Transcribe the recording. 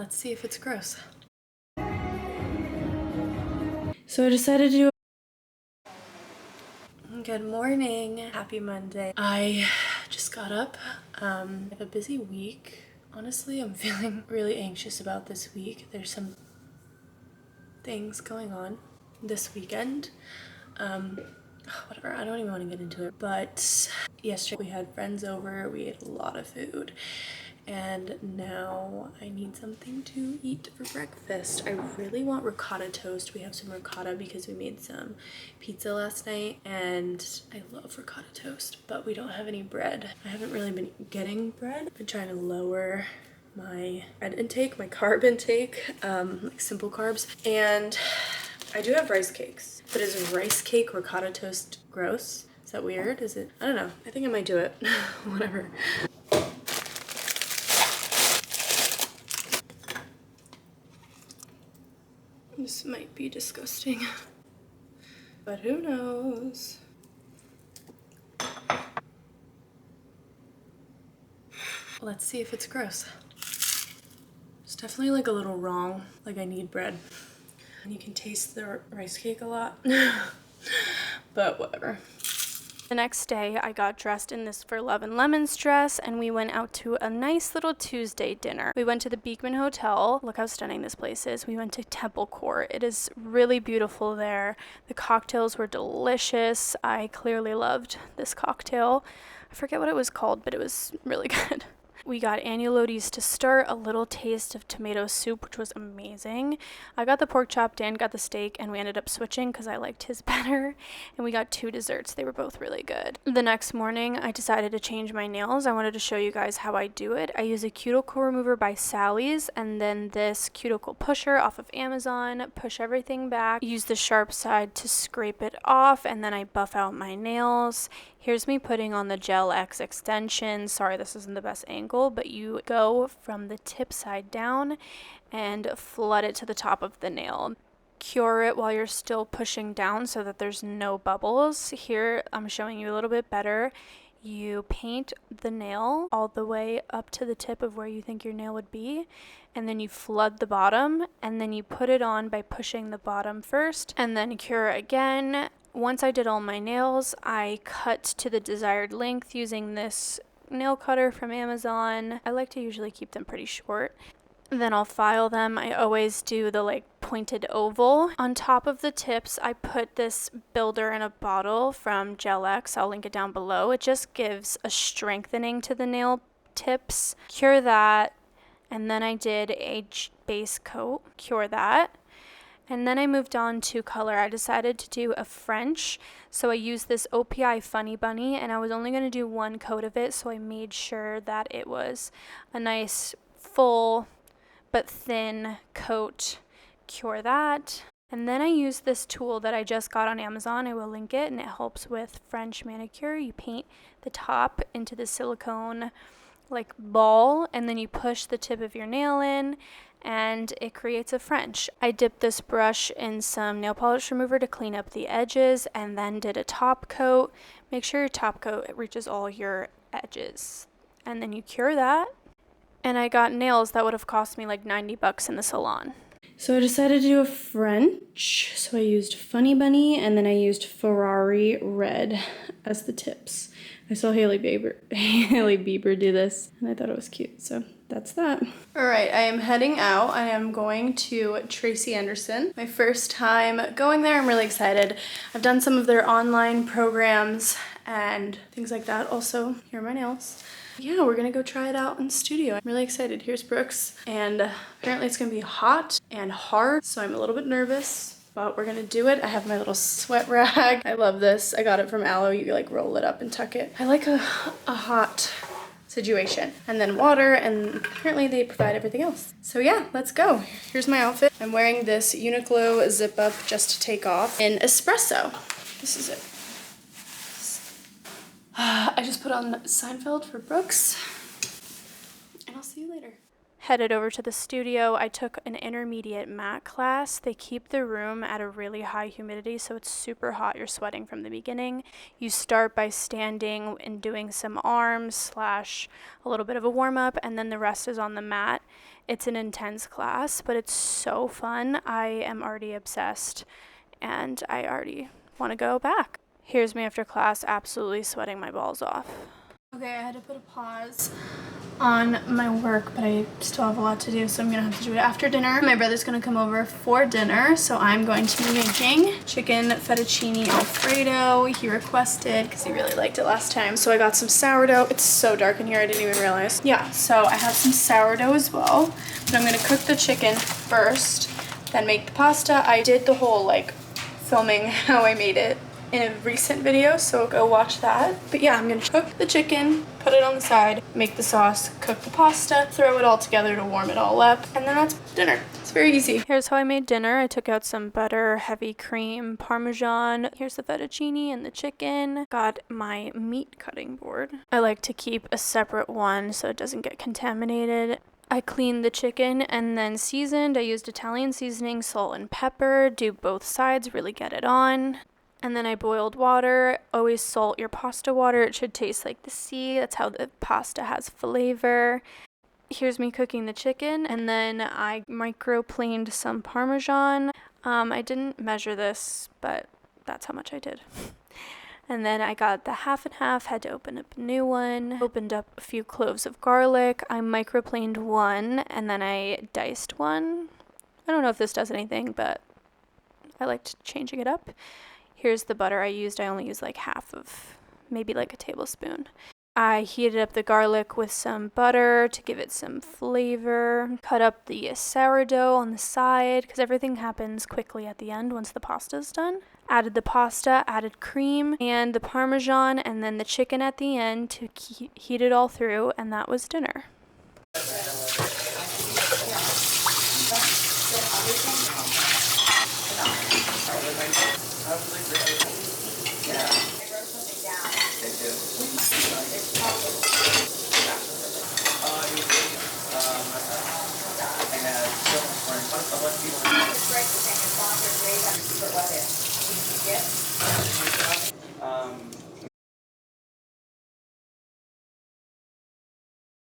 Let's see if it's gross. So I decided to do. Good morning. Happy Monday. I just got up. I have a busy week. Honestly, I'm feeling really anxious about this week. There's some things going on this weekend. Whatever, I don't even want to get into it. But yesterday we had friends over, we ate a lot of food, and now I need something to eat for breakfast. I really want ricotta toast. We have some ricotta because we made some pizza last night, and I love ricotta toast, but we don't have any bread. I haven't really been getting bread. I've been trying to lower my bread intake, my carb intake, like simple carbs, and I do have rice cakes. But is rice cake ricotta toast gross? Is that weird? Is it? I don't know. I think I might do it. Whatever. This might be disgusting, but who knows? Let's see if it's gross. It's definitely like a little wrong. Like I need bread. And you can taste the rice cake a lot, but whatever. The next day, I got dressed in this For Love and Lemons dress, and we went out to a nice little Tuesday dinner. We went to the Beekman Hotel. Look how stunning this place is. We went to Temple Court. It is really beautiful there. The cocktails were delicious. I clearly loved this cocktail. I forget what it was called, but it was really good. We got annulodies to start, a little taste of tomato soup, which was amazing. I got the pork chop, Dan got the steak, and we ended up switching because I liked his better. And we got 2 desserts. They were both really good. The next morning, I decided to change my nails. I wanted to show you guys how I do it. I use a cuticle remover by Sally's, and then this cuticle pusher off of Amazon. Push everything back, use the sharp side to scrape it off, and then I buff out my nails. Here's me putting on the Gel X extension. Sorry, this isn't the best angle, but you go from the tip side down and flood it to the top of the nail. Cure it while you're still pushing down so that there's no bubbles. Here, I'm showing you a little bit better. You paint the nail all the way up to the tip of where you think your nail would be, and then you flood the bottom, and then you put it on by pushing the bottom first, and then cure again. Once I did all my nails, I cut to the desired length using this nail cutter from Amazon. I like to usually keep them pretty short. Then I'll file them. I always do the pointed oval. On top of the tips, I put this builder in a bottle from Gel X. I'll link it down below. It just gives a strengthening to the nail tips. Cure that. And then I did a base coat. Cure that. And then I moved on to color. I decided to do a French, so I used this OPI Funny Bunny, and I was only going to do 1 coat of it, so I made sure that it was a nice full but thin coat. Cure that. And then I used this tool that I just got on Amazon. I will link it, and it helps with French manicure. You paint the top into the silicone ball, and then you push the tip of your nail in, and it creates a French. I dipped this brush in some nail polish remover to clean up the edges, and then did a top coat. Make sure your top coat reaches all your edges, and then you cure that. And I got nails that would have cost me like $90 in the salon. So I decided to do a French. So I used Funny Bunny, and then I used Ferrari Red as the tips. I saw Hailey Bieber do this, and I thought it was cute, so that's that. All right, I am heading out. I am going to Tracy Anderson. My first time going there. I'm really excited. I've done some of their online programs and things like that. Also, here are my nails. Yeah, we're gonna go try it out in the studio. I'm really excited. Here's Brooks, and apparently it's gonna be hot and hard, so I'm a little bit nervous, but we're gonna do it. I have my little sweat rag. I love this. I got it from Aloe. You roll it up and tuck it. I like a hot situation. And then water, and apparently they provide everything else. So yeah, let's go. Here's my outfit. I'm wearing this Uniqlo zip up just to take off in espresso. This is it. I just put on Seinfeld for Brooks, and I'll see you later. Headed over to the studio. I took an intermediate matte class. They keep the room at a really high humidity, so it's super hot. You're sweating from the beginning. You start by standing and doing some arms / a little bit of a warm up, and then the rest is on the mat. It's an intense class, but it's so fun. I am already obsessed and I already want to go back. Here's me after class, absolutely sweating my balls off. Okay, I had to put a pause on my work, but I still have a lot to do, so I'm gonna have to do it after dinner. My brother's gonna come over for dinner, so I'm going to be making chicken fettuccine alfredo. He requested because he really liked it last time. So I got some sourdough. It's so dark in here, I didn't even realize. Yeah, so I have some sourdough as well, but I'm gonna cook the chicken first, then make the pasta. I did the whole like filming how I made it in a recent video, so go watch that. But yeah, I'm gonna cook the chicken, put it on the side, make the sauce, cook the pasta, throw it all together to warm it all up, and then that's dinner. It's very easy. Here's how I made dinner. I took out some butter, heavy cream, Parmesan. Here's the fettuccine and the chicken. Got my meat cutting board. I like to keep a separate one so it doesn't get contaminated. I cleaned the chicken and then seasoned. I used Italian seasoning, salt and pepper. Do both sides, really get it on. And then I boiled water. Always salt your pasta water. It should taste like the sea. That's how the pasta has flavor. Here's me cooking the chicken. And then I microplaned some Parmesan. I didn't measure this, but that's how much I did. And then I got the half and half, had to open up a new one. Opened up a few cloves of garlic. I microplaned one, and then I diced one. I don't know if this does anything, but I liked changing it up. Here's the butter I used. I only used like half of, maybe like a tablespoon. I heated up the garlic with some butter to give it some flavor. Cut up the sourdough on the side because everything happens quickly at the end once the pasta's done. Added the pasta, added cream and the Parmesan, and then the chicken at the end to heat it all through, and that was dinner.